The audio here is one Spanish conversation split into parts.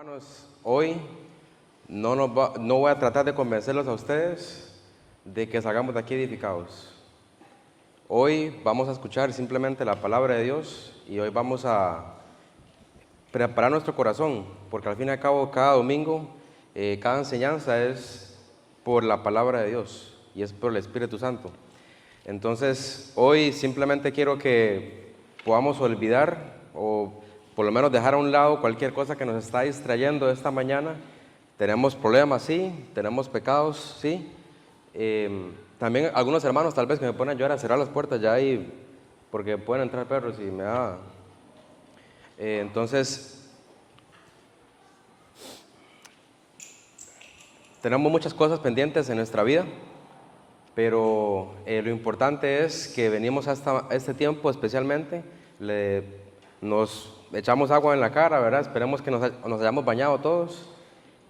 Hermanos, hoy no voy a tratar de convencerlos a ustedes de que salgamos de aquí edificados. Hoy vamos a escuchar simplemente la palabra de Dios y hoy vamos a preparar nuestro corazón, porque al fin y al cabo cada domingo, cada enseñanza es por la palabra de Dios y es por el Espíritu Santo. Entonces, hoy simplemente quiero que podamos olvidar o por lo menos dejar a un lado cualquier cosa que nos está distrayendo esta mañana. Tenemos problemas, sí, tenemos pecados, sí. También algunos hermanos tal vez que me ponen a llorar a cerrar las puertas ya ahí, porque pueden entrar perros y me da... entonces, tenemos muchas cosas pendientes en nuestra vida, pero lo importante es que venimos a este tiempo especialmente, nos echamos agua en la cara, ¿verdad? Esperemos que nos hayamos bañado todos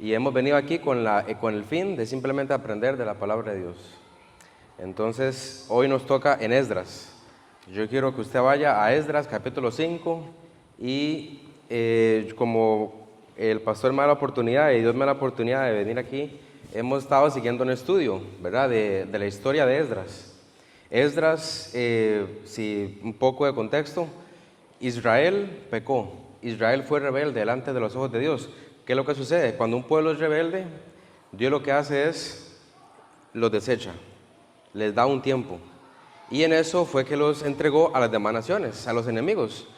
y hemos venido aquí con el fin de simplemente aprender de la palabra de Dios. Entonces, hoy nos toca en Esdras. Yo quiero que usted vaya a Esdras capítulo 5 y como el pastor me da la oportunidad y Dios me da la oportunidad de venir aquí, hemos estado siguiendo un estudio, ¿verdad?, de la historia de Esdras. Esdras, si un poco de contexto, Israel pecó, Israel fue rebelde delante de los ojos de Dios. ¿Qué es lo que sucede? Cuando un pueblo es rebelde, Dios lo que hace es los desecha, les da un tiempo. Y en eso fue que los entregó a las demás naciones, a los enemigos.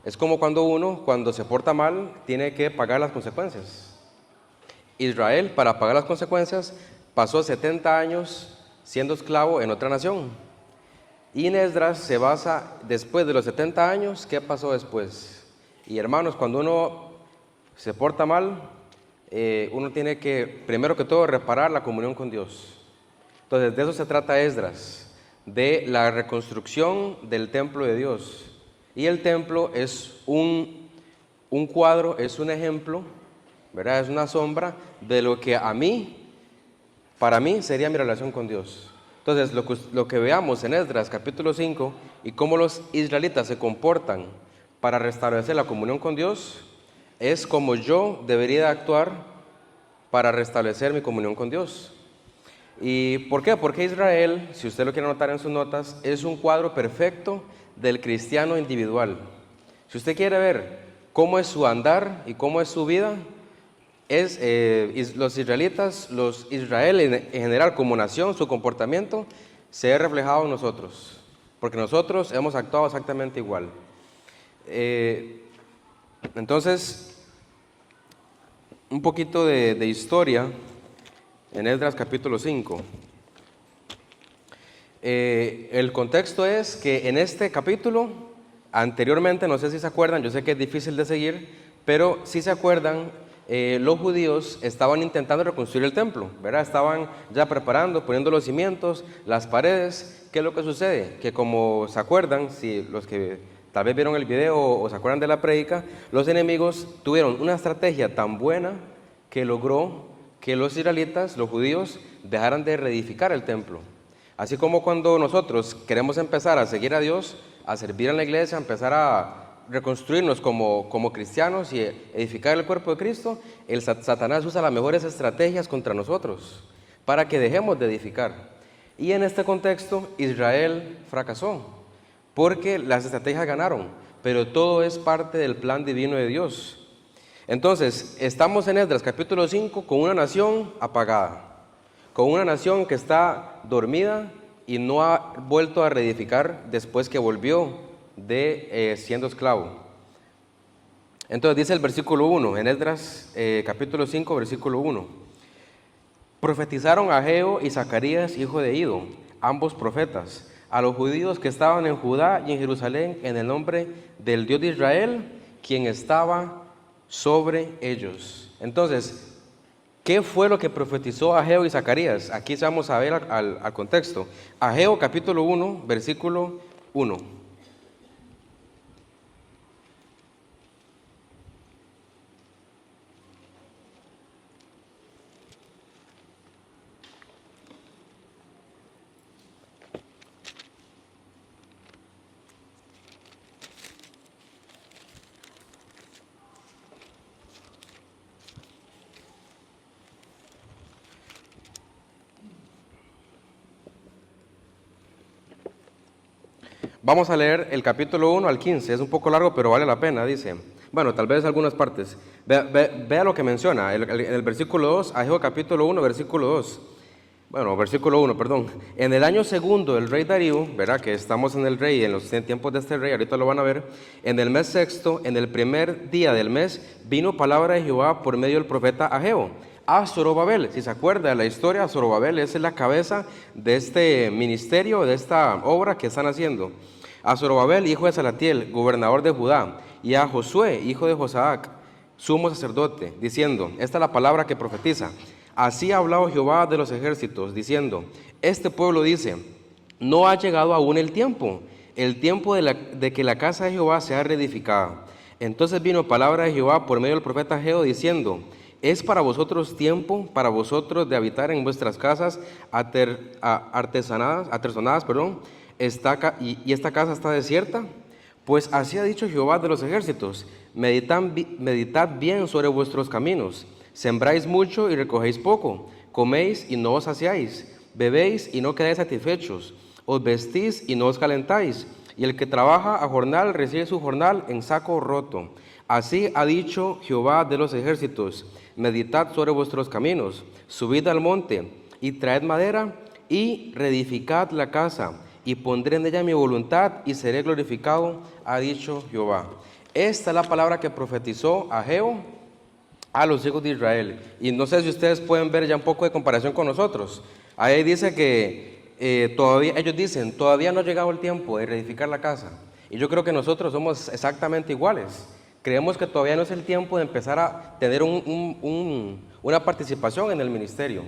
Es como cuando se porta mal, tiene que pagar las consecuencias. Israel, para pagar las consecuencias, pasó 70 años siendo esclavo en otra nación. Y en Esdras se basa, después de los 70 años, ¿qué pasó después? Y hermanos, cuando uno se porta mal, uno tiene que, primero que todo, reparar la comunión con Dios. Entonces, de eso se trata Esdras, de la reconstrucción del templo de Dios. Y el templo es un cuadro, es un ejemplo, ¿verdad? Es una sombra de lo que para mí sería mi relación con Dios. Entonces, lo que veamos en Esdras capítulo 5 y cómo los israelitas se comportan para restablecer la comunión con Dios, es como yo debería actuar para restablecer mi comunión con Dios. ¿Y por qué? Porque Israel, si usted lo quiere anotar en sus notas, es un cuadro perfecto del cristiano individual. Si usted quiere ver cómo es su andar y cómo es su vida, los israelitas, los Israel en general como nación, su comportamiento se ve reflejado en nosotros, porque nosotros hemos actuado exactamente igual. Entonces, un poquito de historia en Esdras capítulo 5. El contexto es que en este capítulo, anteriormente, no sé si se acuerdan, yo sé que es difícil de seguir, pero si se acuerdan, los judíos estaban intentando reconstruir el templo, ¿verdad? Estaban ya preparando, poniendo los cimientos, las paredes. ¿Qué es lo que sucede? Que como se acuerdan, si los que tal vez vieron el video o se acuerdan de la prédica, los enemigos tuvieron una estrategia tan buena que logró que los israelitas, los judíos, dejaran de reedificar el templo. Así como cuando nosotros queremos empezar a seguir a Dios, a servir en la iglesia, a empezar a reconstruirnos como cristianos y edificar el cuerpo de Cristo, Satanás usa las mejores estrategias contra nosotros para que dejemos de edificar. Y en este contexto, Israel fracasó, porque las estrategias ganaron, pero todo es parte del plan divino de Dios. Entonces, estamos en Esdras capítulo 5 con una nación apagada, con una nación que está dormida y no ha vuelto a reedificar después que volvió de siendo esclavo. Entonces dice el versículo 1, en Esdras capítulo 5, versículo 1. Profetizaron Ageo y Zacarías, hijo de Ido, ambos profetas, a los judíos que estaban en Judá y en Jerusalén en el nombre del Dios de Israel, quien estaba sobre ellos. Entonces, ¿qué fue lo que profetizó Ageo y Zacarías? Aquí vamos a ver al contexto. Ageo capítulo 1, versículo 1. Vamos a leer el capítulo 1 al 15, es un poco largo, pero vale la pena, dice. Bueno, tal vez algunas partes. Vea lo que menciona, en el versículo 2, Ageo capítulo 1, versículo 2. Bueno, versículo 1, perdón. En el año segundo del rey Darío, verá que estamos en el rey, en los tiempos de este rey, ahorita lo van a ver. En el mes sexto, en el primer día del mes, vino palabra de Jehová por medio del profeta Ageo a Zorobabel. Si se acuerda de la historia, Zorobabel es la cabeza de este ministerio, de esta obra que están haciendo. A Zorobabel, hijo de Salatiel, gobernador de Judá, y a Josué, hijo de Josadac, sumo sacerdote, diciendo, esta es la palabra que profetiza. Así ha hablado Jehová de los ejércitos, diciendo, este pueblo dice, no ha llegado aún el tiempo de que la casa de Jehová sea reedificada. Entonces vino palabra de Jehová por medio del profeta Ageo, diciendo, es para vosotros tiempo, para vosotros de habitar en vuestras casas artesonadas, y esta casa está desierta. Pues así ha dicho Jehová de los ejércitos, meditad bien sobre vuestros caminos. Sembráis mucho y recogéis poco, coméis y no os saciáis, bebéis y no quedáis satisfechos, os vestís y no os calentáis, y el que trabaja a jornal recibe su jornal en saco roto. Así ha dicho Jehová de los ejércitos, meditad sobre vuestros caminos, subid al monte y traed madera y reedificad la casa, y pondré en ella mi voluntad y seré glorificado, ha dicho Jehová. Esta es la palabra que profetizó Ageo a los hijos de Israel. Y no sé si ustedes pueden ver ya un poco de comparación con nosotros. Ahí dice que ellos dicen, todavía no ha llegado el tiempo de reedificar la casa. Y yo creo que nosotros somos exactamente iguales. Creemos que todavía no es el tiempo de empezar a tener una participación en el ministerio.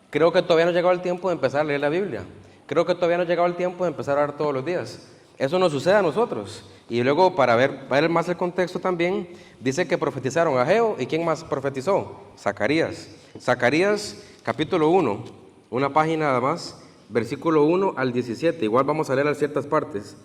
Creo que todavía no ha llegado el tiempo de empezar a leer la Biblia. Creo que todavía no ha llegado el tiempo de empezar a orar todos los días. Eso nos sucede a nosotros. Y luego, para ver más el contexto también, dice que profetizaron Ageo, ¿y quién más profetizó? Zacarías. Zacarías, capítulo 1, una página más, versículo 1 al 17. Igual vamos a leer ciertas partes.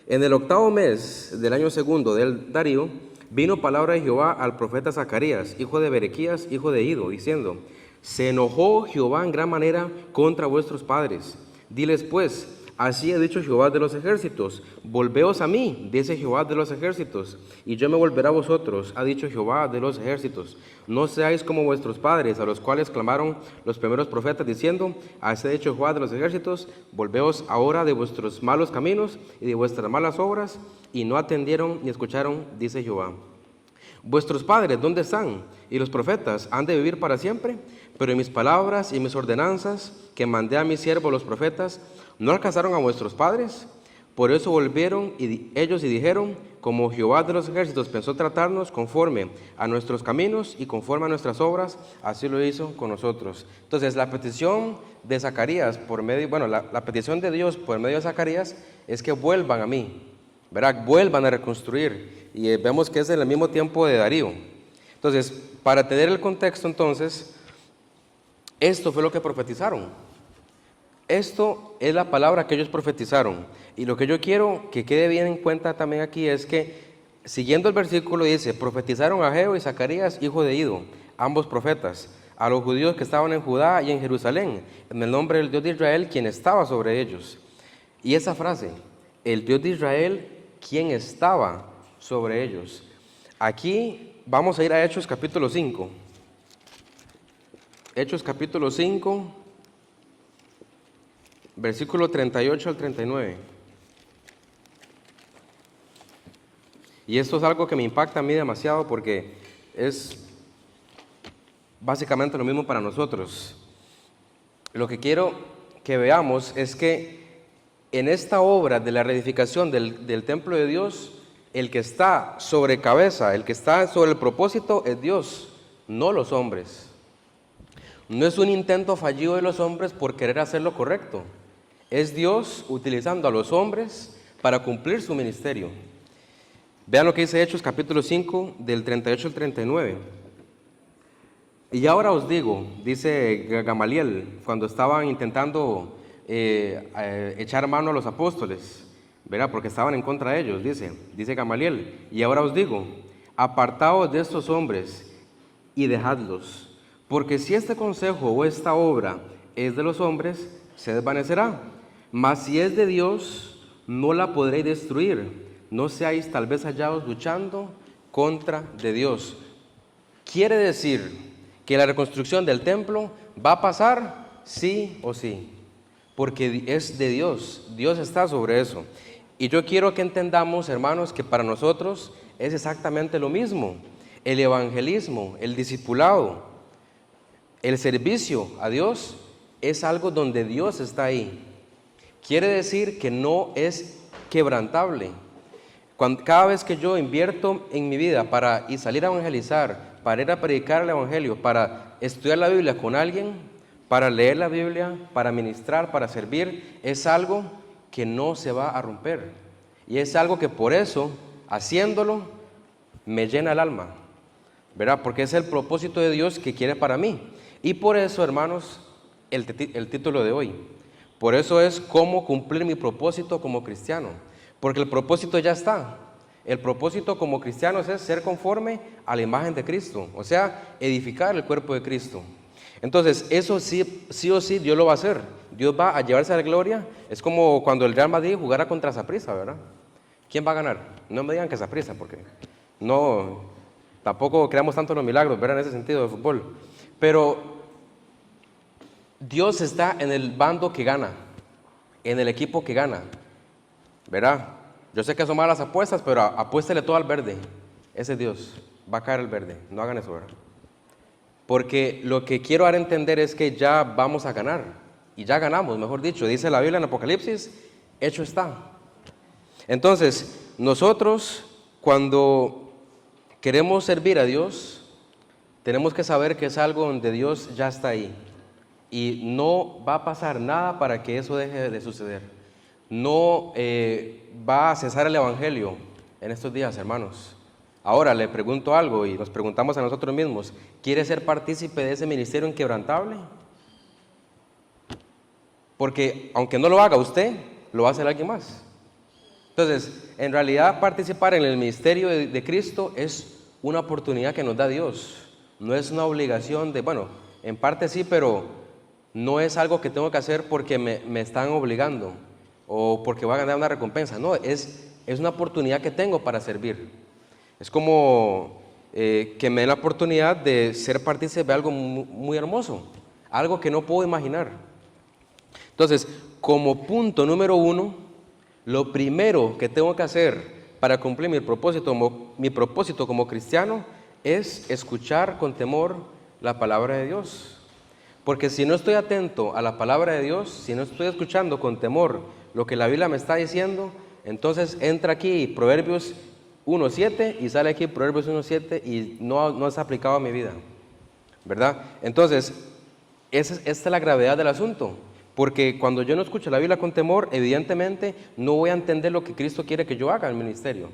En el octavo mes del año segundo del Darío, vino palabra de Jehová al profeta Zacarías, hijo de Berequías, hijo de Ido, diciendo, se enojó Jehová en gran manera contra vuestros padres. Diles pues, así ha dicho Jehová de los ejércitos, volveos a mí, dice Jehová de los ejércitos, y yo me volveré a vosotros, ha dicho Jehová de los ejércitos. No seáis como vuestros padres, a los cuales clamaron los primeros profetas, diciendo, así ha dicho Jehová de los ejércitos, volveos ahora de vuestros malos caminos y de vuestras malas obras, y no atendieron ni escucharon, dice Jehová. Vuestros padres, ¿dónde están? Y los profetas, ¿han de vivir para siempre? Pero en mis palabras y mis ordenanzas, que mandé a mis siervos los profetas, ¿no alcanzaron a vuestros padres? Por eso volvieron ellos y dijeron, como Jehová de los ejércitos pensó tratarnos conforme a nuestros caminos y conforme a nuestras obras, así lo hizo con nosotros. Entonces, la petición de Zacarías la petición de Dios por medio de Zacarías es que vuelvan a mí, ¿verdad? Vuelvan a reconstruir. Y vemos que es en el mismo tiempo de Darío. Entonces, para tener el contexto, entonces, esto fue lo que profetizaron. Esto es la palabra que ellos profetizaron. Y lo que yo quiero que quede bien en cuenta también aquí es que, siguiendo el versículo, dice, profetizaron Ageo y Zacarías, hijo de Ido, ambos profetas, a los judíos que estaban en Judá y en Jerusalén, en el nombre del Dios de Israel, quien estaba sobre ellos. Y esa frase, el Dios de Israel, quien estaba sobre ellos. Aquí vamos a ir a Hechos capítulo 5. Hechos capítulo 5, versículo 38 al 39. Y esto es algo que me impacta a mí demasiado porque es básicamente lo mismo para nosotros. Lo que quiero que veamos es que en esta obra de la reedificación del templo de Dios, el que está sobre cabeza, el que está sobre el propósito es Dios, no los hombres. No es un intento fallido de los hombres por querer hacer lo correcto. Es Dios utilizando a los hombres para cumplir su ministerio. Vean lo que dice Hechos capítulo 5 del 38 al 39. Y ahora os digo, dice Gamaliel, cuando estaban intentando echar mano a los apóstoles, ¿verdad? Porque estaban en contra de ellos, dice Gamaliel, y ahora os digo, apartaos de estos hombres y dejadlos, porque si este consejo o esta obra es de los hombres, se desvanecerá, mas si es de Dios, no la podréis destruir, no seáis tal vez hallados luchando contra de Dios. Quiere decir que la reconstrucción del templo va a pasar sí o sí, porque es de Dios, Dios está sobre eso. Y yo quiero que entendamos, hermanos, que para nosotros es exactamente lo mismo. El evangelismo, el discipulado, el servicio a Dios es algo donde Dios está ahí. Quiere decir que no es quebrantable. Cada vez que yo invierto en mi vida para salir a evangelizar, para ir a predicar el evangelio, para estudiar la Biblia con alguien, para leer la Biblia, para ministrar, para servir, es algo que no se va a romper. Y es algo que por eso, haciéndolo, me llena el alma, ¿verdad? Porque es el propósito de Dios que quiere para mí. Y por eso, hermanos, el título de hoy. Por eso es cómo cumplir mi propósito como cristiano. Porque el propósito ya está. El propósito como cristianos es ser conforme a la imagen de Cristo. O sea, edificar el cuerpo de Cristo. Entonces, eso sí o sí Dios lo va a hacer. Dios va a llevarse a la gloria. Es como cuando el Real Madrid jugara contra Saprissa, ¿verdad? ¿Quién va a ganar? No me digan que Saprissa, porque no, tampoco creamos tanto los milagros, ¿verdad? En ese sentido de fútbol. Pero Dios está en el bando que gana, en el equipo que gana, ¿verdad? Yo sé que son malas apuestas, pero apuéstele todo al verde. Ese es Dios, va a caer el verde. No hagan eso, ¿verdad? Porque lo que quiero dar a entender es que ya vamos a ganar. Y ya ganamos, mejor dicho. Dice la Biblia en Apocalipsis, hecho está. Entonces, nosotros cuando queremos servir a Dios, tenemos que saber que es algo donde Dios ya está ahí. Y no va a pasar nada para que eso deje de suceder. No va a cesar el evangelio en estos días, hermanos. Ahora le pregunto algo y nos preguntamos a nosotros mismos, ¿quiere ser partícipe de ese ministerio inquebrantable? Porque aunque no lo haga usted, lo va a hacer alguien más. Entonces, en realidad participar en el ministerio de Cristo es una oportunidad que nos da Dios. No es una obligación de, bueno, en parte sí, pero no es algo que tengo que hacer porque me están obligando o porque voy a ganar una recompensa. No, es una oportunidad que tengo para servir. Es como que me den la oportunidad de ser partícipe de algo muy hermoso, algo que no puedo imaginar. Entonces, como punto número 1, lo primero que tengo que hacer para cumplir mi propósito como cristiano es escuchar con temor la palabra de Dios. Porque si no estoy atento a la palabra de Dios, si no estoy escuchando con temor lo que la Biblia me está diciendo, entonces entra aquí Proverbios 1.7 y sale aquí Proverbios 1.7 y no es aplicado a mi vida, ¿verdad? Entonces, esta es la gravedad del asunto, porque cuando yo no escucho la Biblia con temor, evidentemente no voy a entender lo que Cristo quiere que yo haga en el ministerio.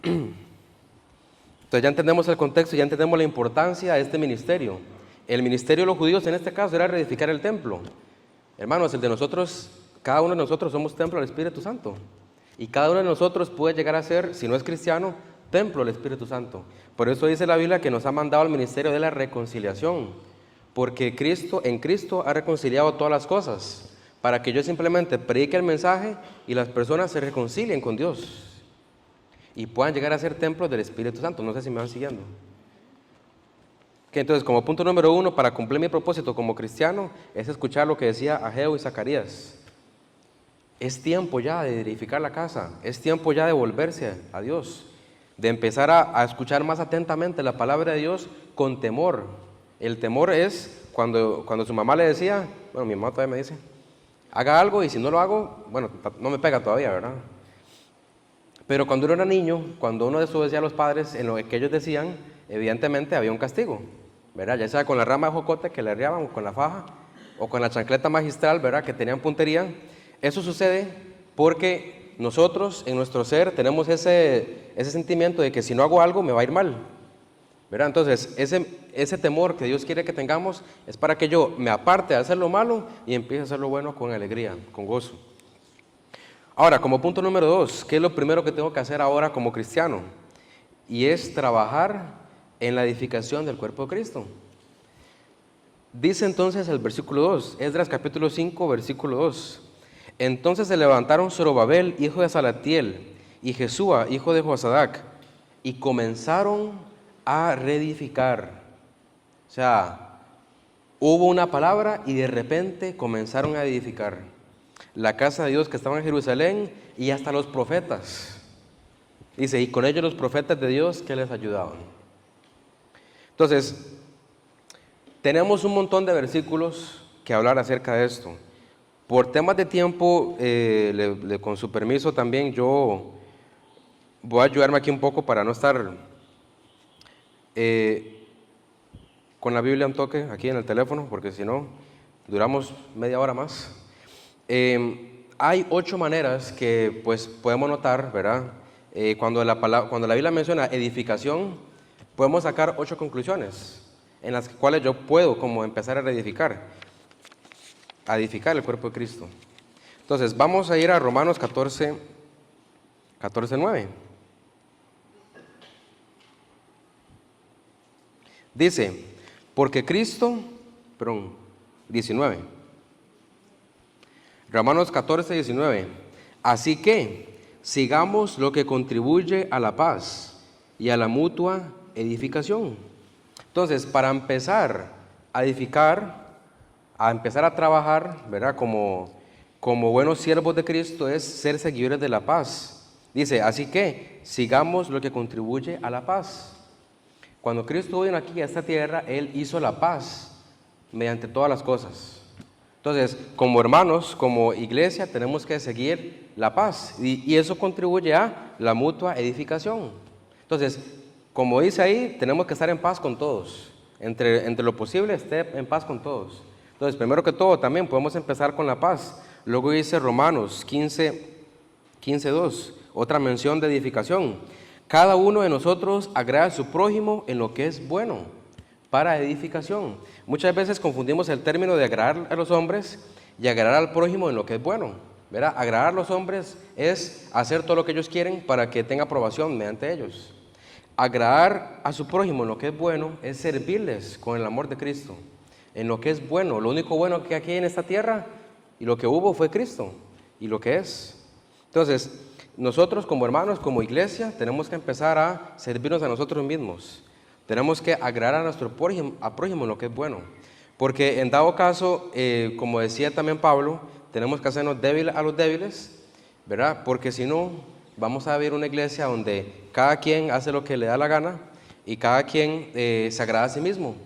Entonces ya entendemos el contexto, ya entendemos la importancia de este ministerio. El ministerio de los judíos en este caso era reedificar el templo. Hermanos, el de nosotros, cada uno de nosotros somos templo del Espíritu Santo. Y cada uno de nosotros puede llegar a ser, si no es cristiano, templo del Espíritu Santo. Por eso dice la Biblia que nos ha mandado al ministerio de la reconciliación. Porque en Cristo ha reconciliado todas las cosas. Para que yo simplemente predique el mensaje y las personas se reconcilien con Dios. Y puedan llegar a ser templos del Espíritu Santo. No sé si me van siguiendo. Entonces, como punto número 1, para cumplir mi propósito como cristiano, es escuchar lo que decía Ageo y Zacarías. Es tiempo ya de edificar la casa, es tiempo ya de volverse a Dios, de empezar a escuchar más atentamente la palabra de Dios con temor. El temor es cuando su mamá le decía, bueno, mi mamá todavía me dice, haga algo y si no lo hago, bueno, no me pega todavía, ¿verdad? Pero cuando uno era niño, cuando uno desobedecía a los padres en lo que ellos decían, evidentemente había un castigo, ¿verdad? Ya sea con la rama de jocote que le arriaban, o con la faja, o con la chancleta magistral, ¿verdad? Que tenían puntería. Eso sucede porque nosotros en nuestro ser tenemos ese sentimiento de que si no hago algo me va a ir mal, ¿verdad? Entonces ese temor que Dios quiere que tengamos es para que yo me aparte de hacer lo malo y empiece a hacer lo bueno con alegría, con gozo. Ahora, como punto número 2, ¿qué es lo primero que tengo que hacer ahora como cristiano? Y es trabajar en la edificación del cuerpo de Cristo. Dice entonces el versículo 2, Esdras capítulo 5, versículo 2. Entonces se levantaron Zorobabel, hijo de Salatiel, y Jesúa, hijo de Josadac, y comenzaron a reedificar. O sea, hubo una palabra y de repente comenzaron a edificar la casa de Dios que estaba en Jerusalén y hasta los profetas. Dice, y con ellos los profetas de Dios que les ayudaban. Entonces, tenemos un montón de versículos que hablar acerca de esto. Por temas de tiempo, con su permiso también, yo voy a ayudarme aquí un poco para no estar con la Biblia en toque aquí en el teléfono, porque si no, duramos media hora más. Hay 8 maneras que pues podemos notar, ¿verdad? Cuando la Biblia menciona edificación, podemos sacar 8 conclusiones en las cuales yo puedo como empezar a edificar el cuerpo de Cristo. Entonces, vamos a ir a Romanos 14, 9. Dice, porque Cristo, 19. Romanos 14, 19. Así que sigamos lo que contribuye a la paz y a la mutua edificación. Entonces, para empezar a edificar, a empezar a trabajar, ¿verdad? Como buenos siervos de Cristo es ser seguidores de la paz. Dice, así que sigamos lo que contribuye a la paz. Cuando Cristo vino aquí a esta tierra, Él hizo la paz mediante todas las cosas. Entonces, como hermanos, como iglesia, tenemos que seguir la paz y eso contribuye a la mutua edificación. Entonces, como dice ahí, tenemos que estar en paz con todos. Entre lo posible, esté en paz con todos. Entonces, primero que todo, también podemos empezar con la paz. Luego dice Romanos 15, 2, otra mención de edificación. Cada uno de nosotros agrada a su prójimo en lo que es bueno, para edificación. Muchas veces confundimos el término de agradar a los hombres y agradar al prójimo en lo que es bueno, ¿verdad? Agradar a los hombres es hacer todo lo que ellos quieren para que tenga aprobación mediante ellos. Agradar a su prójimo en lo que es bueno es servirles con el amor de Cristo, en lo que es bueno. Lo único bueno que aquí en esta tierra y lo que hubo fue Cristo y lo que es. Entonces, nosotros como hermanos, como iglesia, tenemos que empezar a servirnos a nosotros mismos. Tenemos que agradar a nuestro prójimo en lo que es bueno. Porque en dado caso, como decía también Pablo, tenemos que hacernos débiles a los débiles, ¿verdad? Porque si no, vamos a vivir una iglesia donde cada quien hace lo que le da la gana y cada quien se agrada a sí mismo,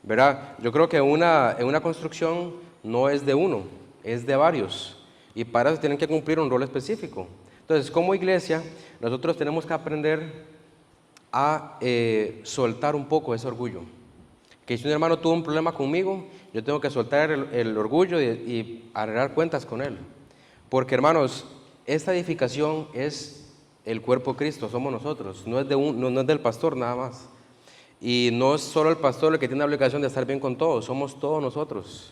¿verdad? Yo creo que en una construcción no es de uno, es de varios. Y para eso tienen que cumplir un rol específico. Entonces, como iglesia, nosotros tenemos que aprender a soltar un poco ese orgullo. Que si un hermano tuvo un problema conmigo, yo tengo que soltar el orgullo y arreglar cuentas con él. Porque, hermanos, esta edificación es el cuerpo de Cristo, somos nosotros, no es del pastor nada más. Y no es solo el pastor el que tiene la obligación de estar bien con todos, somos todos nosotros.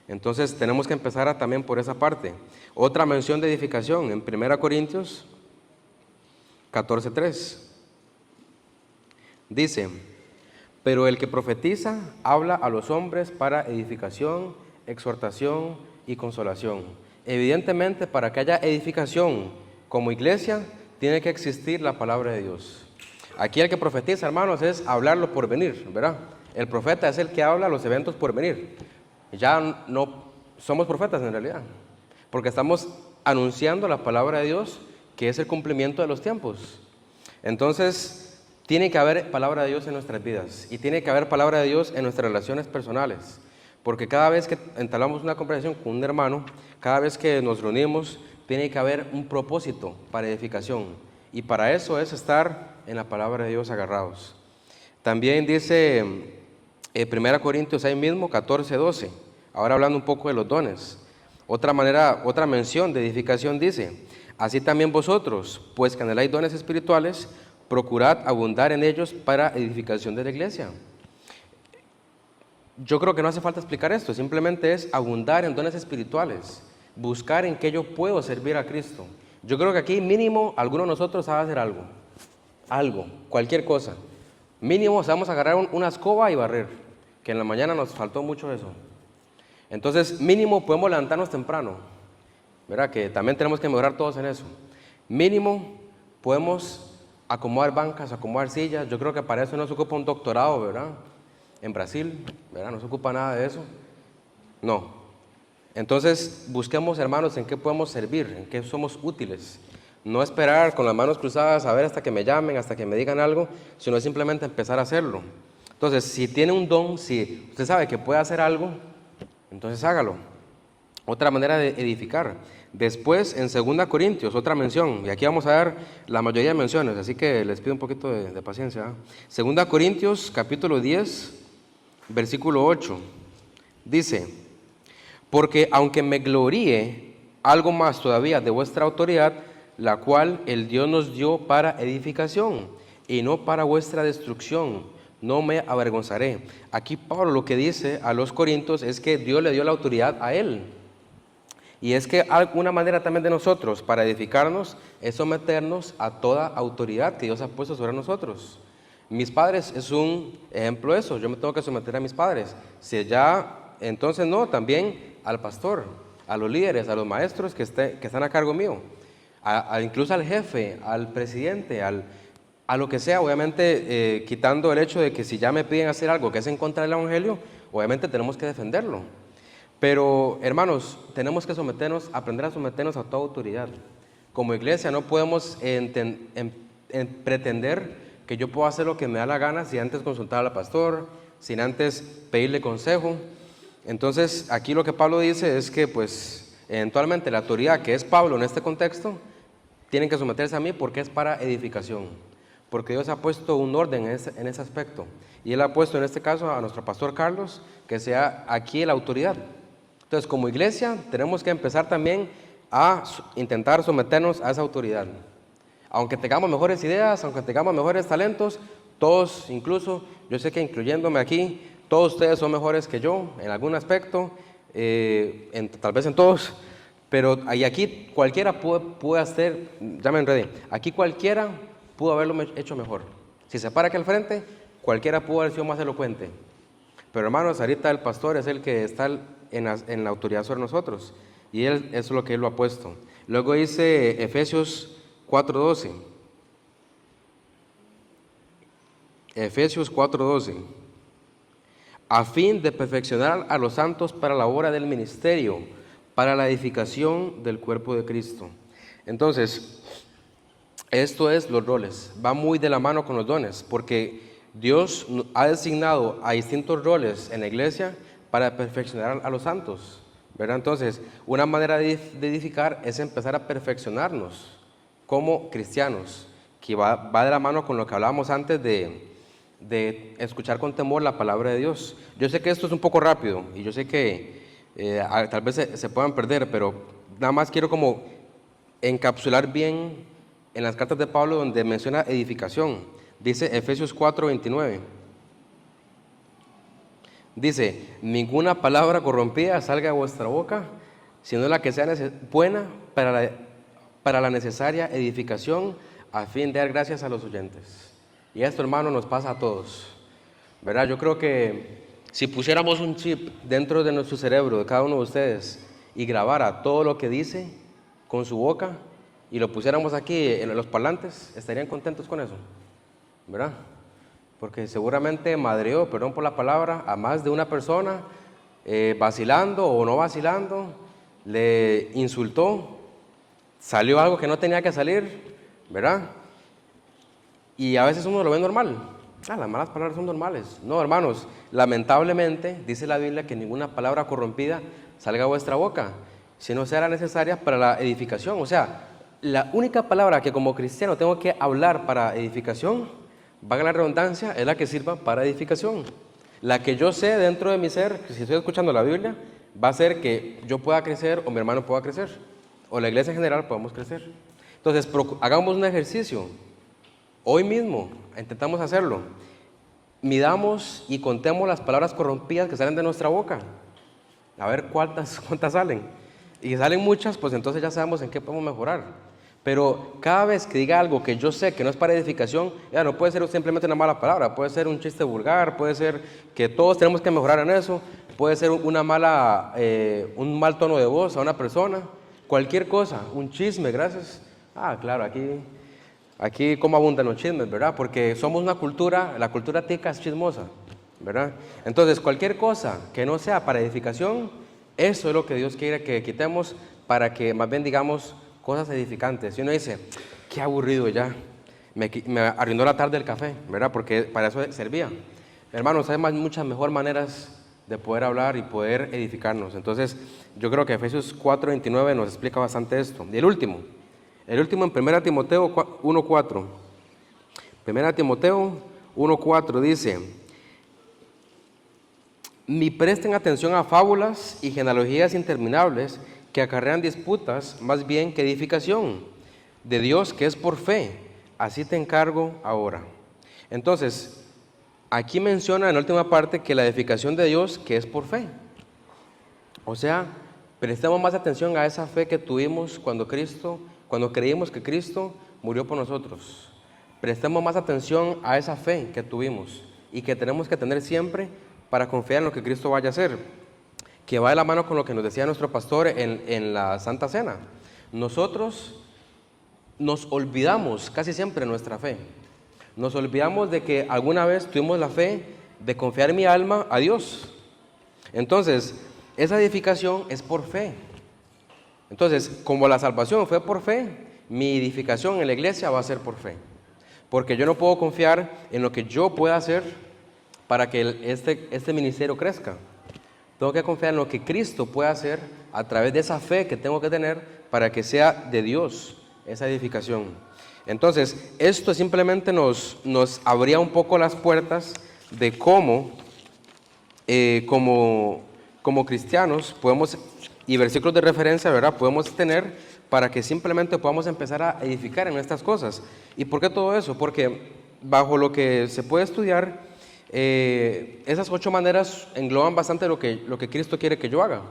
Entonces tenemos que empezar también por esa parte. Otra mención de edificación en 1 Corintios 14:3. Dice, pero el que profetiza habla a los hombres para edificación, exhortación y consolación. Evidentemente, para que haya edificación como iglesia, tiene que existir la palabra de Dios. Aquí el que profetiza, hermanos, es hablarlo por venir, ¿verdad? El profeta es el que habla los eventos por venir. Ya no somos profetas en realidad, porque estamos anunciando la palabra de Dios, que es el cumplimiento de los tiempos. Entonces, tiene que haber palabra de Dios en nuestras vidas y tiene que haber palabra de Dios en nuestras relaciones personales, porque cada vez que entablamos una conversación con un hermano, cada vez que nos reunimos, tiene que haber un propósito para edificación y para eso es estar en la palabra de Dios agarrados. También dice 1 Corintios ahí mismo 14:12, ahora hablando un poco de los dones. Otra mención de edificación dice, así también vosotros, pues que anheláis dones espirituales, procurad abundar en ellos para edificación de la iglesia. Yo creo que no hace falta explicar esto, simplemente es abundar en dones espirituales, buscar en qué yo puedo servir a Cristo. Yo creo que aquí mínimo alguno de nosotros sabe hacer algo, cualquier cosa. Mínimo vamos a agarrar una escoba y barrer, que en la mañana nos faltó mucho eso. Entonces mínimo podemos levantarnos temprano ¿verdad? Que también tenemos que mejorar todos en eso. Mínimo, podemos acomodar bancas, acomodar sillas. Yo creo que para eso no se ocupa un doctorado, ¿verdad? En Brasil, ¿verdad? No se ocupa nada de eso. No. Entonces, busquemos, hermanos, en qué podemos servir, en qué somos útiles. No esperar con las manos cruzadas a ver hasta que me llamen, hasta que me digan algo, sino simplemente empezar a hacerlo. Entonces, si tiene un don, si usted sabe que puede hacer algo, entonces hágalo. Otra manera de edificar. Después, en 2 Corintios, otra mención, y aquí vamos a ver la mayoría de menciones, así que les pido un poquito de paciencia. 2 Corintios, capítulo 10, versículo 8, dice: porque aunque me gloríe algo más todavía de vuestra autoridad, la cual el Dios nos dio para edificación y no para vuestra destrucción, no me avergonzaré. Aquí Pablo lo que dice a los corintios es que Dios le dio la autoridad a él. Y es que una manera también de nosotros para edificarnos es someternos a toda autoridad que Dios ha puesto sobre nosotros. Mis padres es un ejemplo de eso. Yo me tengo que someter a mis padres. Si ya, entonces no, también al pastor, a los líderes, a los maestros que están a cargo mío, incluso al jefe, al presidente, a lo que sea, obviamente quitando el hecho de que si ya me piden hacer algo que es en contra del evangelio, obviamente tenemos que defenderlo. Pero hermanos, tenemos que aprender a someternos a toda autoridad. Como iglesia no podemos pretender que yo puedo hacer lo que me da la gana sin antes consultar al pastor, sin antes pedirle consejo. Entonces aquí lo que Pablo dice es que pues eventualmente la autoridad que es Pablo en este contexto tienen que someterse a mí porque es para edificación, porque Dios ha puesto un orden en ese aspecto, y Él ha puesto en este caso a nuestro pastor Carlos que sea aquí la autoridad. Entonces como iglesia tenemos que empezar también a intentar someternos a esa autoridad, aunque tengamos mejores ideas, aunque tengamos mejores talentos, todos, incluso yo sé que incluyéndome aquí, todos ustedes son mejores que yo en algún aspecto, tal vez en todos, pero aquí cualquiera puede hacer, ya me enredé, aquí cualquiera pudo haberlo hecho mejor. Si se para aquí al frente, cualquiera pudo haber sido más elocuente. Pero hermanos, ahorita el pastor es el que está en la autoridad sobre nosotros, y eso es lo que Él lo ha puesto. Luego dice Efesios 4:12. Efesios 4:12. A fin de perfeccionar a los santos para la obra del ministerio, para la edificación del cuerpo de Cristo. Entonces, esto es los roles, va muy de la mano con los dones, porque Dios ha designado a distintos roles en la iglesia para perfeccionar a los santos, ¿verdad? Entonces, una manera de edificar es empezar a perfeccionarnos como cristianos, que va de la mano con lo que hablábamos antes de escuchar con temor la palabra de Dios. Yo sé que esto es un poco rápido y yo sé que tal vez se puedan perder, pero nada más quiero como encapsular bien en las cartas de Pablo donde menciona edificación. Dice Efesios 4:29. Dice: ninguna palabra corrompida salga de vuestra boca, sino la que sea buena para la necesaria edificación, a fin de dar gracias a los oyentes. Y esto, hermano, nos pasa a todos, ¿verdad? Yo creo que si pusiéramos un chip dentro de nuestro cerebro de cada uno de ustedes y grabara todo lo que dice con su boca y lo pusiéramos aquí en los parlantes, estarían contentos con eso, ¿verdad? Porque seguramente madreó, perdón por la palabra, a más de una persona, vacilando o no vacilando, le insultó, salió algo que no tenía que salir, ¿verdad? Y a veces uno lo ve normal. Las malas palabras son normales. No, hermanos, lamentablemente dice la Biblia que ninguna palabra corrompida salga de vuestra boca, sino sea la necesaria para la edificación. O sea, la única palabra que como cristiano tengo que hablar para edificación, valga la redundancia, es la que sirva para edificación. La que yo sé dentro de mi ser, si estoy escuchando la Biblia, va a ser que yo pueda crecer o mi hermano pueda crecer, o la iglesia en general podamos crecer. Entonces, hagamos un ejercicio. Hoy mismo intentamos hacerlo. Midamos y contemos las palabras corrompidas que salen de nuestra boca. A ver cuántas salen. Y si salen muchas, pues entonces ya sabemos en qué podemos mejorar. Pero cada vez que diga algo que yo sé que no es para edificación, ya no puede ser simplemente una mala palabra, puede ser un chiste vulgar, puede ser que todos tenemos que mejorar en eso, puede ser un mal tono de voz a una persona, cualquier cosa, un chisme, gracias. Ah, claro, aquí cómo abundan los chismes, ¿verdad? Porque somos una cultura, la cultura tica es chismosa, ¿verdad? Entonces, cualquier cosa que no sea para edificación, eso es lo que Dios quiere que quitemos para que más bien digamos cosas edificantes. Y uno dice, qué aburrido ya, me arruinó la tarde el café, ¿verdad? Porque para eso servía. Hermanos, hay muchas mejores maneras de poder hablar y poder edificarnos. Entonces, yo creo que Efesios 4:29 nos explica bastante esto. Y el último en 1 Timoteo 1:4. 1 Timoteo 1:4 dice, ni presten atención a fábulas y genealogías interminables que acarrean disputas, más bien que edificación de Dios que es por fe. Así te encargo ahora. Entonces, aquí menciona en la última parte que la edificación de Dios que es por fe. O sea, prestemos más atención a esa fe que tuvimos cuando creímos que Cristo murió por nosotros. Prestemos más atención a esa fe que tuvimos y que tenemos que tener siempre para confiar en lo que Cristo vaya a hacer, que va de la mano con lo que nos decía nuestro pastor en la Santa Cena. Nosotros nos olvidamos casi siempre de nuestra fe. Nos olvidamos de que alguna vez tuvimos la fe de confiar mi alma a Dios. Entonces, esa edificación es por fe. Entonces, como la salvación fue por fe, mi edificación en la iglesia va a ser por fe. Porque yo no puedo confiar en lo que yo pueda hacer para que este ministerio crezca. Tengo que confiar en lo que Cristo puede hacer a través de esa fe que tengo que tener para que sea de Dios esa edificación. Entonces, esto simplemente nos abría un poco las puertas de cómo, como cristianos, podemos, y versículos de referencia, ¿verdad?, podemos tener para que simplemente podamos empezar a edificar en estas cosas. ¿Y por qué todo eso? Porque bajo lo que se puede estudiar, esas 8 maneras engloban bastante lo que Cristo quiere que yo haga,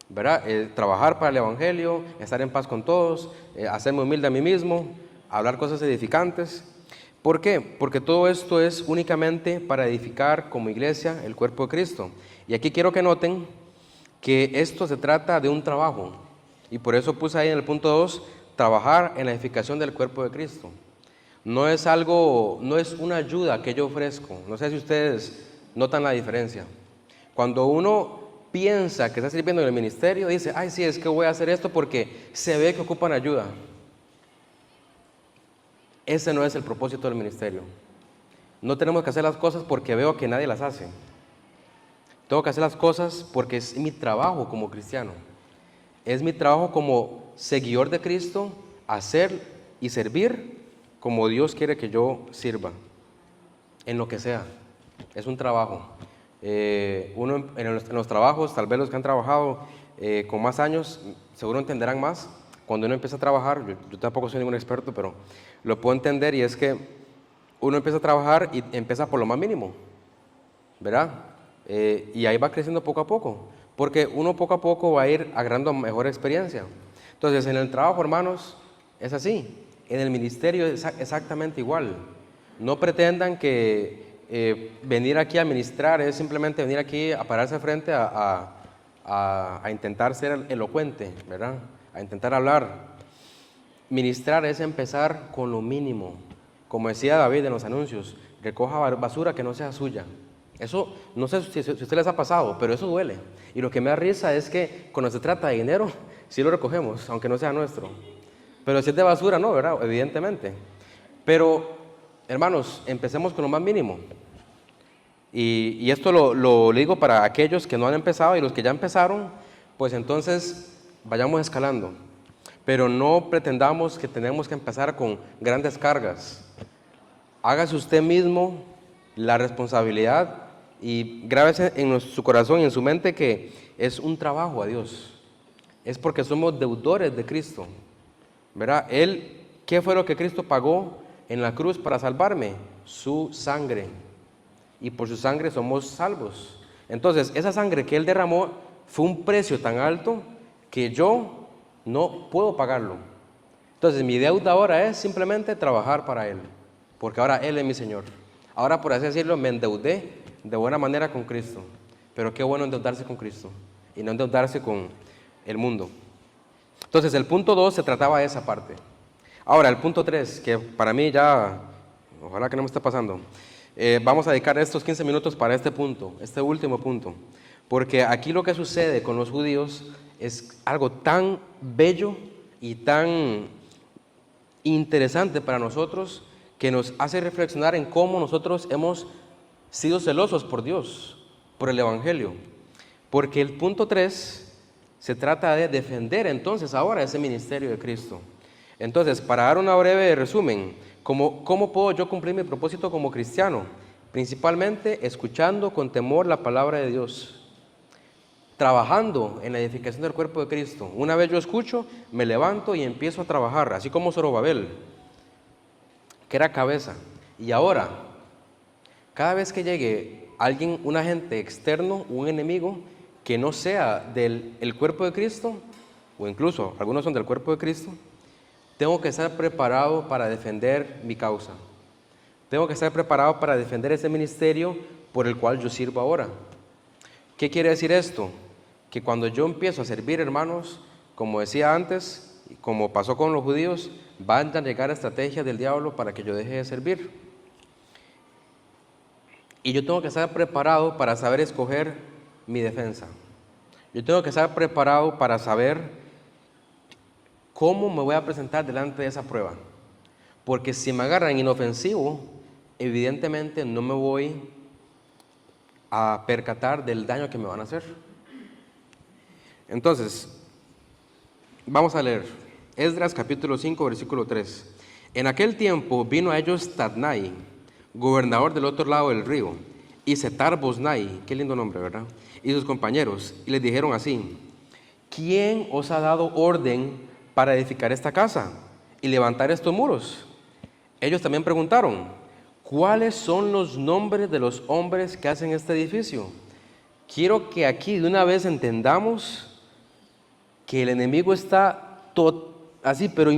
¿verdad? Trabajar para el Evangelio, estar en paz con todos, hacerme humilde a mí mismo, hablar cosas edificantes. ¿Por qué? Porque todo esto es únicamente para edificar como iglesia el cuerpo de Cristo. Y aquí quiero que noten que esto se trata de un trabajo. Y por eso puse ahí en el punto 2, trabajar en la edificación del cuerpo de Cristo. No es una ayuda que yo ofrezco. No sé si ustedes notan la diferencia. Cuando uno piensa que está sirviendo en el ministerio, dice, ay, sí, es que voy a hacer esto porque se ve que ocupan ayuda. Ese no es el propósito del ministerio. No tenemos que hacer las cosas porque veo que nadie las hace. Tengo que hacer las cosas porque es mi trabajo como cristiano. Es mi trabajo como seguidor de Cristo, hacer y servir como Dios quiere que yo sirva, en lo que sea. Es un trabajo. Uno en los trabajos, tal vez los que han trabajado con más años, seguro entenderán más. Cuando uno empieza a trabajar, yo tampoco soy ningún experto, pero lo puedo entender, y es que uno empieza a trabajar y empieza por lo más mínimo, ¿verdad? Y ahí va creciendo poco a poco, porque uno poco a poco va a ir agarrando mejor experiencia. Entonces, en el trabajo, hermanos, es así. En el ministerio es exactamente igual. No pretendan que venir aquí a ministrar es simplemente venir aquí a pararse frente a intentar ser elocuente, ¿verdad? A intentar hablar. Ministrar es empezar con lo mínimo. Como decía David en los anuncios, recoja basura que no sea suya. Eso, no sé si a ustedes les ha pasado, pero eso duele. Y lo que me da risa es que cuando se trata de dinero, sí lo recogemos, aunque no sea nuestro. Pero si es de basura, no, ¿verdad? Evidentemente. Pero, hermanos, empecemos con lo más mínimo. Y esto lo digo para aquellos que no han empezado, y los que ya empezaron, pues entonces vayamos escalando. Pero no pretendamos que tenemos que empezar con grandes cargas. Hágase usted mismo la responsabilidad y grábese en su corazón y en su mente que es un trabajo a Dios. Es porque somos deudores de Cristo, ¿verdad? ¿Qué fue lo que Cristo pagó en la cruz para salvarme? Su sangre. Y por su sangre somos salvos. Entonces, esa sangre que Él derramó fue un precio tan alto que yo no puedo pagarlo. Entonces, mi deuda ahora es simplemente trabajar para Él, porque ahora Él es mi Señor. Ahora, por así decirlo, me endeudé de buena manera con Cristo. Pero qué bueno endeudarse con Cristo y no endeudarse con el mundo. Entonces, el punto 2 se trataba de esa parte. Ahora, el punto 3, que para mí ya, ojalá que no me esté pasando, vamos a dedicar estos 15 minutos para este punto, este último punto. Porque aquí lo que sucede con los judíos es algo tan bello y tan interesante para nosotros que nos hace reflexionar en cómo nosotros hemos sido celosos por Dios, por el Evangelio. Porque el punto 3 se trata de defender entonces ahora ese ministerio de Cristo. Entonces, para dar una breve resumen, ¿cómo puedo yo cumplir mi propósito como cristiano? Principalmente escuchando con temor la palabra de Dios, trabajando en la edificación del cuerpo de Cristo. Una vez yo escucho, me levanto y empiezo a trabajar, así como Zorobabel, que era cabeza. Y ahora, cada vez que llegue alguien, un agente externo, un enemigo, que no sea del cuerpo de Cristo, o incluso algunos son del cuerpo de Cristo, tengo que estar preparado para defender mi causa. Tengo que estar preparado para defender ese ministerio por el cual yo sirvo ahora. ¿Qué quiere decir esto? Que cuando yo empiezo a servir, hermanos, como decía antes, como pasó con los judíos, van a llegar estrategias del diablo para que yo deje de servir. Y yo tengo que estar preparado para saber escoger mi defensa. Yo tengo que estar preparado para saber cómo me voy a presentar delante de esa prueba. Porque si me agarran inofensivo, evidentemente no me voy a percatar del daño que me van a hacer. Entonces, vamos a leer Esdras capítulo 5, versículo 3. En aquel tiempo vino a ellos Tadnai, gobernador del otro lado del río, y Setar-Boznai, qué lindo nombre, ¿verdad? Y sus compañeros, y les dijeron así: ¿quién os ha dado orden para edificar esta casa y levantar estos muros? Ellos también preguntaron: ¿cuáles son los nombres de los hombres que hacen este edificio? Quiero que aquí de una vez entendamos que el enemigo está así, pero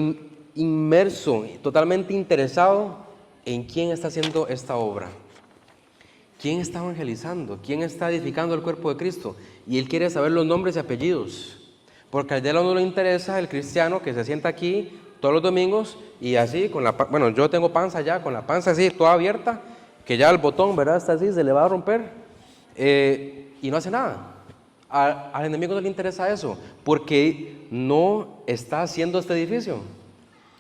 inmerso, totalmente interesado en quién está haciendo esta obra. ¿Quién está evangelizando? ¿Quién está edificando el cuerpo de Cristo? Y él quiere saber los nombres y apellidos. Porque al diablo no le interesa el cristiano que se sienta aquí todos los domingos y así, bueno, yo tengo panza ya, con la panza así, toda abierta, que ya el botón, ¿verdad? Está así, se le va a romper, y no hace nada. Al enemigo no le interesa eso, porque no está haciendo este edificio.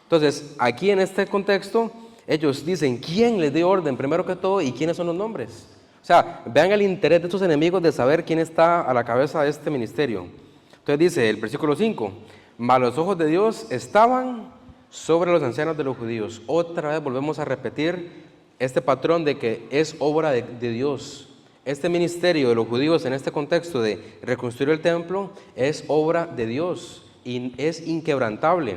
Entonces, aquí en este contexto, ellos dicen, ¿quién les dio orden primero que todo y quiénes son los nombres? O sea, vean el interés de estos enemigos de saber quién está a la cabeza de este ministerio. Entonces dice el versículo 5, mas los ojos de Dios estaban sobre los ancianos de los judíos. Otra vez volvemos a repetir este patrón de que es obra de Dios. Este ministerio de los judíos en este contexto de reconstruir el templo es obra de Dios y es inquebrantable.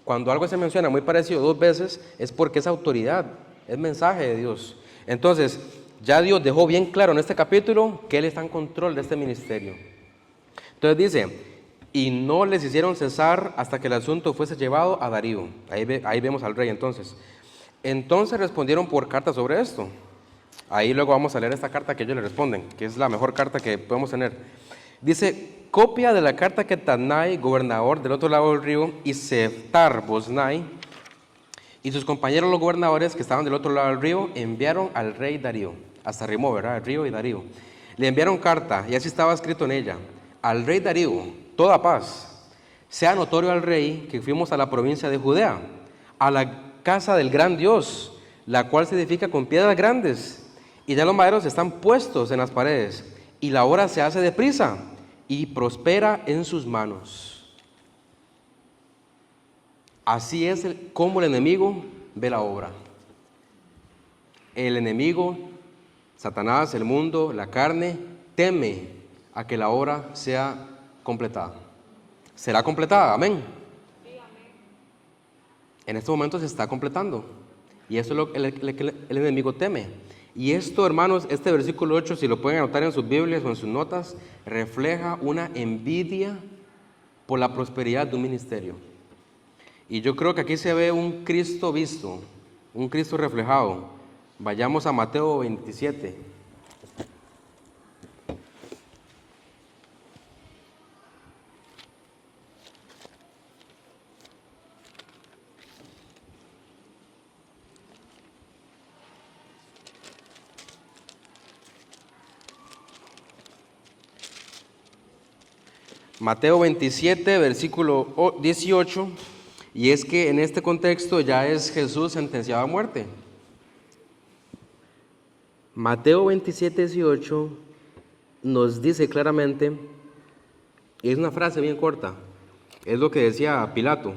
Cuando algo se menciona muy parecido 2 veces es porque es autoridad, es mensaje de Dios. Entonces, ya Dios dejó bien claro en este capítulo que Él está en control de este ministerio. Entonces dice, y no les hicieron cesar hasta que el asunto fuese llevado a Darío. Ahí vemos al rey entonces. Entonces respondieron por carta sobre esto. Ahí luego vamos a leer esta carta que ellos le responden, que es la mejor carta que podemos tener. Dice, copia de la carta que Tadnai, gobernador del otro lado del río, y Setar-Boznai, y sus compañeros los gobernadores que estaban del otro lado del río, enviaron al rey Darío. Hasta rimó, ¿verdad? El río y Darío. Le enviaron carta, y así estaba escrito en ella: al rey Darío, toda paz. Sea notorio al rey que fuimos a la provincia de Judea, a la casa del gran Dios, la cual se edifica con piedras grandes, y ya los maderos están puestos en las paredes, y la obra se hace deprisa, y prospera en sus manos. Así es como el enemigo ve la obra. El enemigo, Satanás, el mundo, la carne, teme a que la obra sea completada. ¿Será completada? Amén. Sí, amén. En este momento se está completando. Y eso es lo que el enemigo teme. Y esto, hermanos, este versículo 8, si lo pueden anotar en sus Biblias o en sus notas, refleja una envidia por la prosperidad de un ministerio. Y yo creo que aquí se ve un Cristo visto, un Cristo reflejado. Vayamos a Mateo 27. Mateo 27, versículo 18, y es que en este contexto ya es Jesús sentenciado a muerte. Mateo 27, 18 nos dice claramente, y es una frase bien corta, es lo que decía Pilato.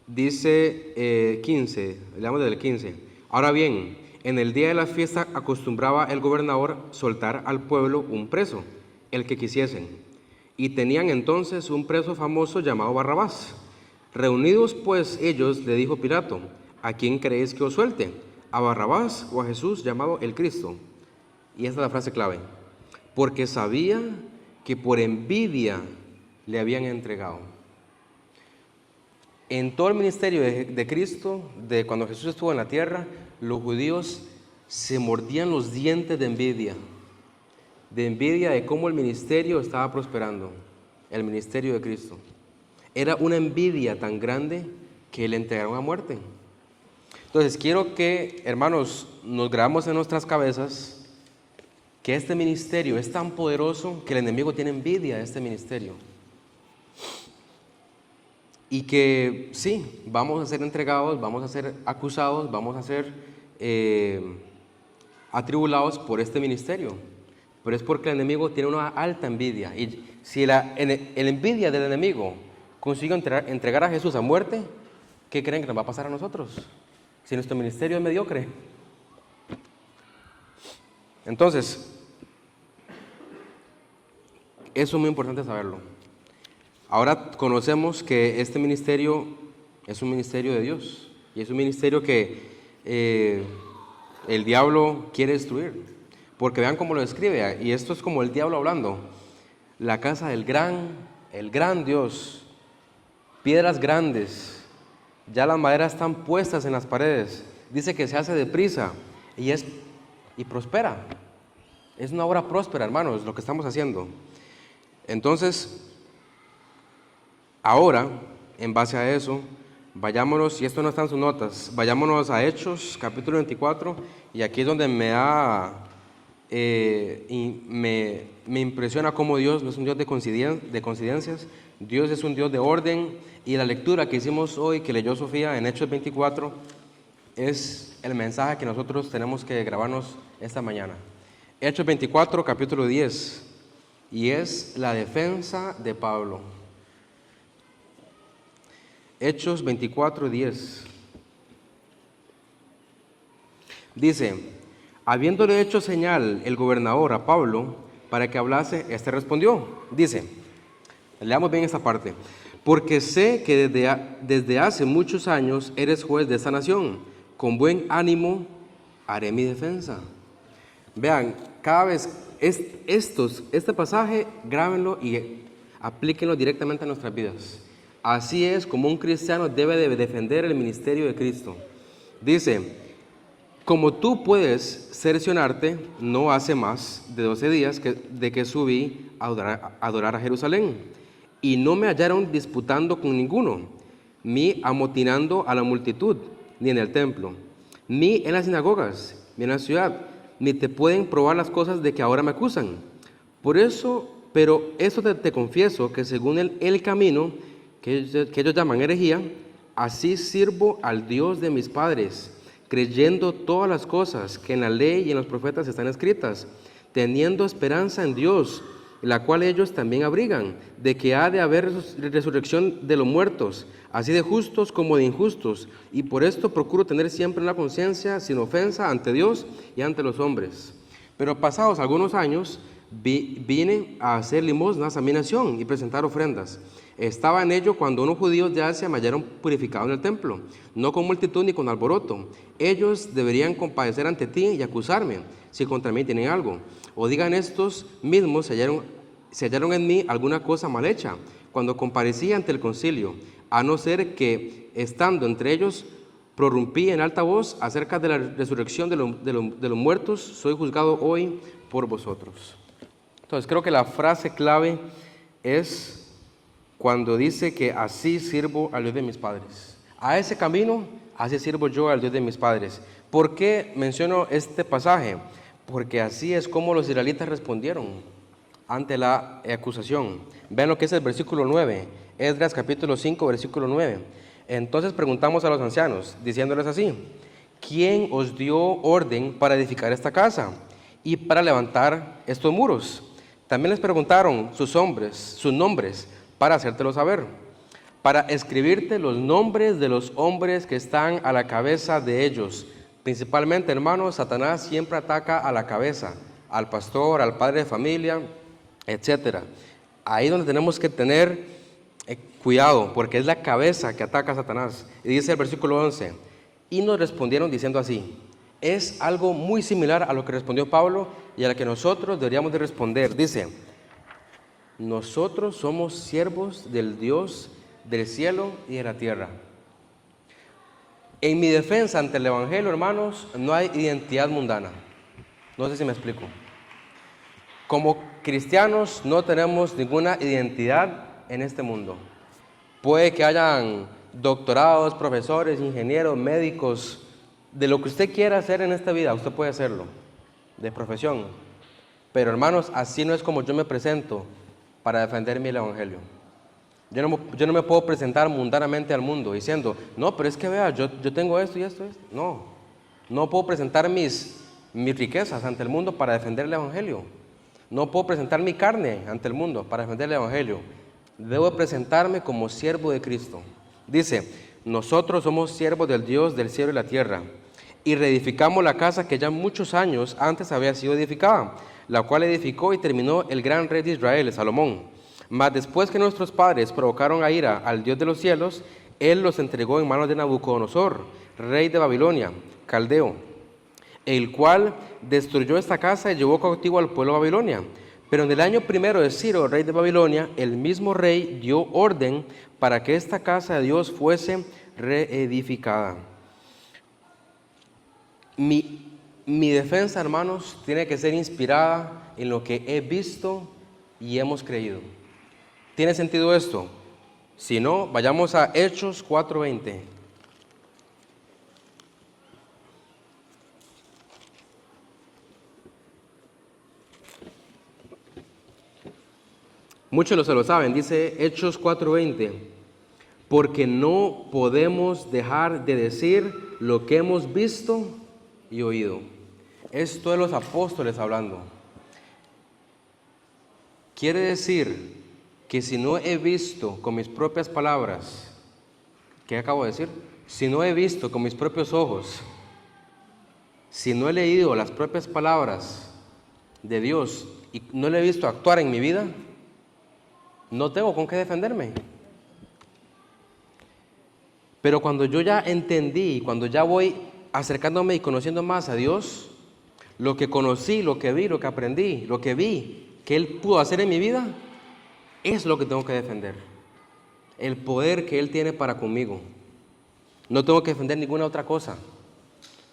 Dice 15, leamos del 15. Ahora bien, en el día de la fiesta acostumbraba el gobernador soltar al pueblo un preso, el que quisiesen. Y tenían entonces un preso famoso llamado Barrabás. Reunidos pues ellos, le dijo Pilato, ¿a quién creéis que os suelte? ¿A Barrabás o a Jesús llamado el Cristo? Y esta es la frase clave. Porque sabía que por envidia le habían entregado. En todo el ministerio de Cristo, de cuando Jesús estuvo en la tierra, los judíos se mordían los dientes de envidia de cómo el ministerio estaba prosperando, el ministerio de Cristo. Era una envidia tan grande que le entregaron a muerte. Entonces, quiero que, hermanos, nos grabamos en nuestras cabezas que este ministerio es tan poderoso que el enemigo tiene envidia de este ministerio. Y que sí, vamos a ser entregados, vamos a ser acusados, vamos a ser atribulados por este ministerio. Pero es porque el enemigo tiene una alta envidia. Y si la envidia del enemigo consigue entregar a Jesús a muerte, ¿qué creen que nos va a pasar a nosotros? Si nuestro ministerio es mediocre. Entonces, eso es muy importante saberlo. Ahora conocemos que este ministerio es un ministerio de Dios y es un ministerio que el diablo quiere destruir, porque vean cómo lo describe, y esto es como el diablo hablando: la casa del el gran Dios, piedras grandes, ya las maderas están puestas en las paredes, dice que se hace deprisa y prospera. Es una obra próspera, hermanos, lo que estamos haciendo. Entonces, ahora, en base a eso, vayámonos, y esto no está en sus notas, vayámonos a Hechos, capítulo 24, y aquí es donde me impresiona cómo Dios no es un Dios de coincidencias, Dios es un Dios de orden, y la lectura que hicimos hoy, que leyó Sofía en Hechos 24, es el mensaje que nosotros tenemos que grabarnos esta mañana. Hechos 24, capítulo 10, y es la defensa de Pablo. Hechos 24, 10. Dice: habiéndole hecho señal el gobernador a Pablo para que hablase, éste respondió. Dice, leamos bien esta parte: porque sé que desde hace muchos años eres juez de esta nación, con buen ánimo haré mi defensa. Vean, cada vez este pasaje, grábenlo y aplíquenlo directamente a nuestras vidas. Así es como un cristiano debe de defender el ministerio de Cristo. Dice: como tú puedes cerciorarte, no hace más de 12 días de que subí a adorar a Jerusalén, y no me hallaron disputando con ninguno, ni amotinando a la multitud, ni en el templo, ni en las sinagogas, ni en la ciudad, ni te pueden probar las cosas de que ahora me acusan. Pero eso te confieso, que según el camino que ellos llaman herejía, así sirvo al Dios de mis padres, creyendo todas las cosas que en la ley y en los profetas están escritas, teniendo esperanza en Dios, la cual ellos también abrigan, de que ha de haber resurrección de los muertos, así de justos como de injustos, y por esto procuro tener siempre una conciencia sin ofensa ante Dios y ante los hombres. Pero pasados algunos años, vine a hacer limosnas a mi nación y presentar ofrendas. Estaba en ello cuando unos judíos de Asia me hallaron purificado en el templo, no con multitud ni con alboroto. Ellos deberían compadecer ante ti y acusarme, si contra mí tienen algo. O digan estos mismos, se hallaron en mí alguna cosa mal hecha, cuando comparecí ante el concilio, a no ser que, estando entre ellos, prorrumpí en alta voz acerca de la resurrección de los muertos, soy juzgado hoy por vosotros. Entonces, creo que la frase clave es cuando dice que así sirvo al Dios de mis padres. A ese camino, así sirvo yo al Dios de mis padres. ¿Por qué menciono este pasaje? Porque así es como los israelitas respondieron. ante la acusación. Vean lo que es el versículo 9, Esdras capítulo 5, versículo 9. Entonces preguntamos a los ancianos, diciéndoles así: ¿quién os dio orden para edificar esta casa y para levantar estos muros? También les preguntaron sus nombres, para hacértelo saber, para escribirte los nombres de los hombres que están a la cabeza de ellos. Principalmente, hermanos, Satanás siempre ataca a la cabeza, al pastor, al padre de familia, etcétera. Ahí donde tenemos que tener cuidado, porque es la cabeza que ataca a Satanás. Y dice el versículo 11: y nos respondieron diciendo así. Es algo muy similar a lo que respondió Pablo y a lo que nosotros deberíamos de responder. Dice: nosotros somos siervos del Dios del cielo y de la tierra. En mi defensa ante el Evangelio, hermanos, no hay identidad mundana. No sé si me explico. Como cristianos no tenemos ninguna identidad en este mundo. Puede que hayan doctorados, profesores, ingenieros, médicos, de lo que usted quiera hacer en esta vida, usted puede hacerlo, de profesión. Pero hermanos, así no es como yo me presento para defender mi Evangelio. Yo no me puedo presentar mundanamente al mundo diciendo: no, pero es que vea, yo tengo esto y esto. No puedo presentar mis riquezas ante el mundo para defender el Evangelio. No puedo presentar mi carne ante el mundo para defender el Evangelio. Debo presentarme como siervo de Cristo. Dice: nosotros somos siervos del Dios del cielo y la tierra, y reedificamos la casa que ya muchos años antes había sido edificada, la cual edificó y terminó el gran rey de Israel, Salomón. Mas después que nuestros padres provocaron a ira al Dios de los cielos, Él los entregó en manos de Nabucodonosor, rey de Babilonia, caldeo, el cual destruyó esta casa y llevó cautivo al pueblo de Babilonia. Pero en el año primero de Ciro, rey de Babilonia, el mismo rey dio orden para que esta casa de Dios fuese reedificada. Mi defensa, hermanos, tiene que ser inspirada en lo que he visto y hemos creído. ¿Tiene sentido esto? Si no, vayamos a Hechos 4:20. Muchos se lo saben, dice Hechos 4:20. Porque no podemos dejar de decir lo que hemos visto y oído. Esto es los apóstoles hablando. Quiere decir que si no he visto con mis propias palabras, ¿qué acabo de decir? Si no he visto con mis propios ojos, si no he leído las propias palabras de Dios y no le he visto actuar en mi vida, no tengo con qué defenderme. Pero cuando yo ya entendí, cuando ya voy acercándome y conociendo más a Dios, lo que conocí, lo que vi, lo que aprendí, lo que vi que Él pudo hacer en mi vida, es lo que tengo que defender. El poder que Él tiene para conmigo. No tengo que defender ninguna otra cosa,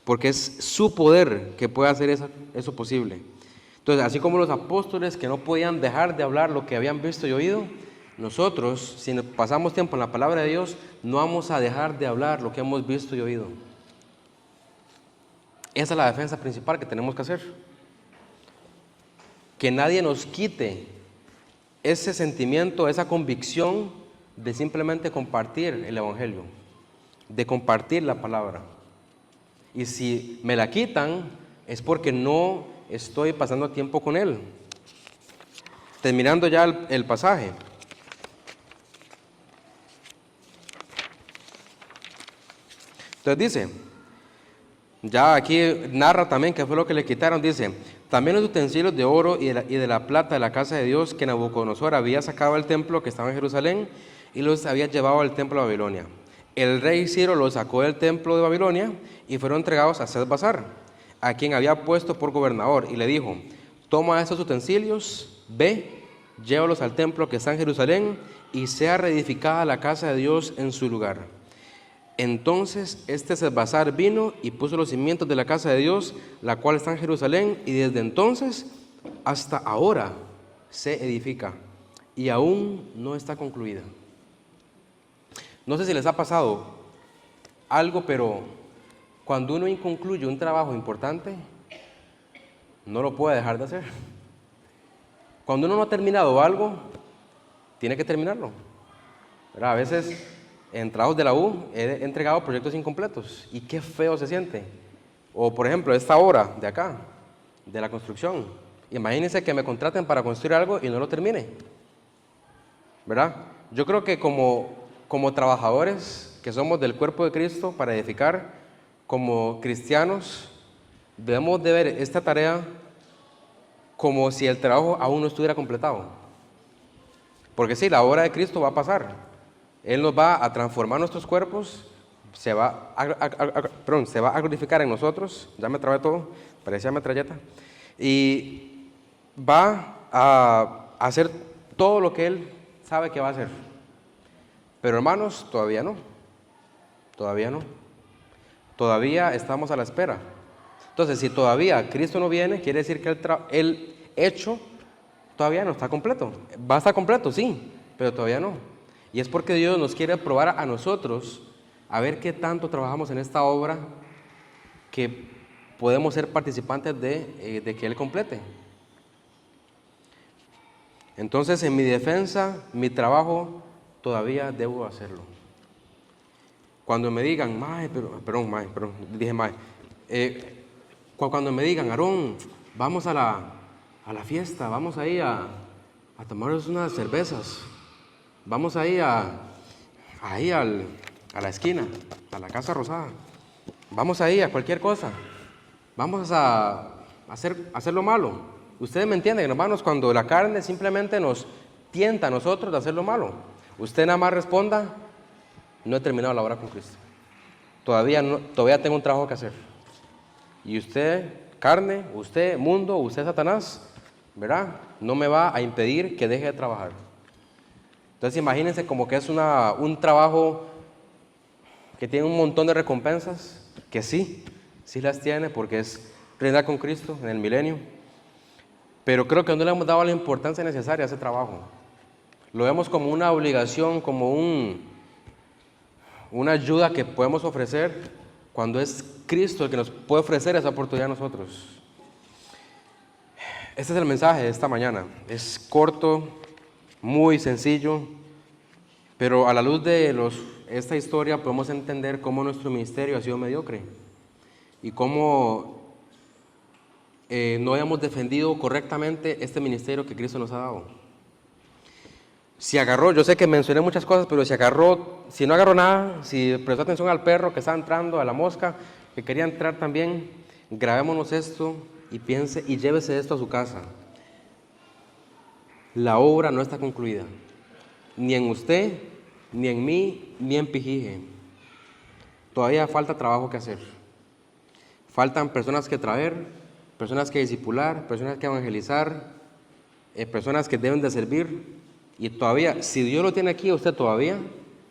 porque es su poder que puede hacer eso posible. Entonces, así como los apóstoles que no podían dejar de hablar lo que habían visto y oído, nosotros, si pasamos tiempo en la palabra de Dios, no vamos a dejar de hablar lo que hemos visto y oído. Esa es la defensa principal que tenemos que hacer. Que nadie nos quite ese sentimiento, esa convicción de simplemente compartir el Evangelio, de compartir la palabra. Y si me la quitan, es porque no estoy pasando tiempo con Él. Terminando ya el pasaje. Entonces dice, ya aquí narra también qué fue lo que le quitaron. Dice: también los utensilios de oro y de la plata de la casa de Dios que Nabucodonosor había sacado del templo que estaba en Jerusalén y los había llevado al templo de Babilonia. El rey Ciro los sacó del templo de Babilonia y fueron entregados a Sesbazar, a quien había puesto por gobernador, y le dijo: toma estos utensilios, ve, llévalos al templo que está en Jerusalén y sea reedificada la casa de Dios en su lugar. Entonces Sesbazar vino y puso los cimientos de la casa de Dios, la cual está en Jerusalén, y desde entonces hasta ahora se edifica y aún no está concluida. No sé si les ha pasado algo, pero cuando uno inconcluye un trabajo importante, no lo puede dejar de hacer. Cuando uno no ha terminado algo, tiene que terminarlo, ¿verdad? A veces en trabajos de la U he entregado proyectos incompletos y qué feo se siente. O por ejemplo, esta obra de acá, de la construcción. Imagínense que me contraten para construir algo y no lo termine, ¿verdad? Yo creo que como trabajadores que somos del cuerpo de Cristo para edificar, como cristianos, debemos de ver esta tarea como si el trabajo aún no estuviera completado. Porque sí, la obra de Cristo va a pasar. Él nos va a transformar nuestros cuerpos, se va a glorificar en nosotros. Ya me trabé todo, parecía metralleta. Y va a hacer todo lo que Él sabe que va a hacer. Pero hermanos, todavía no. Todavía no. Todavía estamos a la espera. Entonces, si todavía Cristo no viene, quiere decir que el hecho todavía no está completo. Va a estar completo, sí, pero todavía no. Y es porque Dios nos quiere probar a nosotros, a ver qué tanto trabajamos en esta obra, que podemos ser participantes de que Él complete. Entonces, en mi defensa, mi trabajo, todavía debo hacerlo. Cuando me digan, cuando me digan, Aarón, vamos a la fiesta, vamos ahí a tomarnos unas cervezas, vamos ahí a la esquina, a la Casa Rosada, vamos ahí a cualquier cosa, vamos a hacer lo malo. Ustedes me entienden, hermanos, cuando la carne simplemente nos tienta a nosotros de hacer lo malo, usted nada más responda, no he terminado la obra con Cristo. Todavía tengo un trabajo que hacer. Y usted, carne, usted, mundo, usted, Satanás, ¿verdad? No me va a impedir que deje de trabajar. Entonces imagínense como que es un trabajo que tiene un montón de recompensas, que sí las tiene porque es reinar con Cristo en el milenio. Pero creo que no le hemos dado la importancia necesaria a ese trabajo. Lo vemos como una obligación, como una ayuda que podemos ofrecer cuando es Cristo el que nos puede ofrecer esa oportunidad a nosotros. Este es el mensaje de esta mañana. Es corto, muy sencillo, pero a la luz de esta historia podemos entender cómo nuestro ministerio ha sido mediocre y cómo no hemos defendido correctamente este ministerio que Cristo nos ha dado. Si agarró, yo sé que mencioné muchas cosas, pero si no agarró nada, si prestó atención al perro que estaba entrando, a la mosca que quería entrar también, grabémonos esto y piense y llévese esto a su casa. La obra no está concluida, ni en usted, ni en mí, ni en Pijije. Todavía falta trabajo que hacer. Faltan personas que traer, personas que discipular, personas que evangelizar, personas que deben de servir. Y todavía, si Dios lo tiene aquí a usted todavía,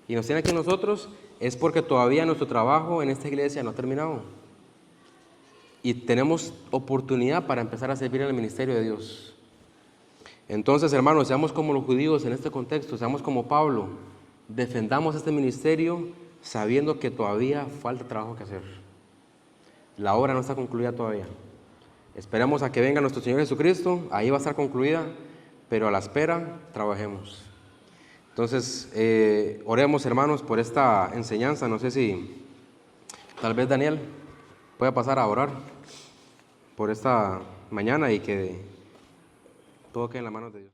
y nos tiene aquí a nosotros, es porque todavía nuestro trabajo en esta iglesia no ha terminado. Y tenemos oportunidad para empezar a servir en el ministerio de Dios. Entonces, hermanos, seamos como los judíos en este contexto, seamos como Pablo, defendamos este ministerio sabiendo que todavía falta trabajo que hacer. La obra no está concluida todavía. Esperamos a que venga nuestro Señor Jesucristo, ahí va a estar concluida, pero a la espera, trabajemos. Entonces, oremos, hermanos, por esta enseñanza. No sé si tal vez Daniel pueda pasar a orar por esta mañana y que todo quede en las manos de Dios.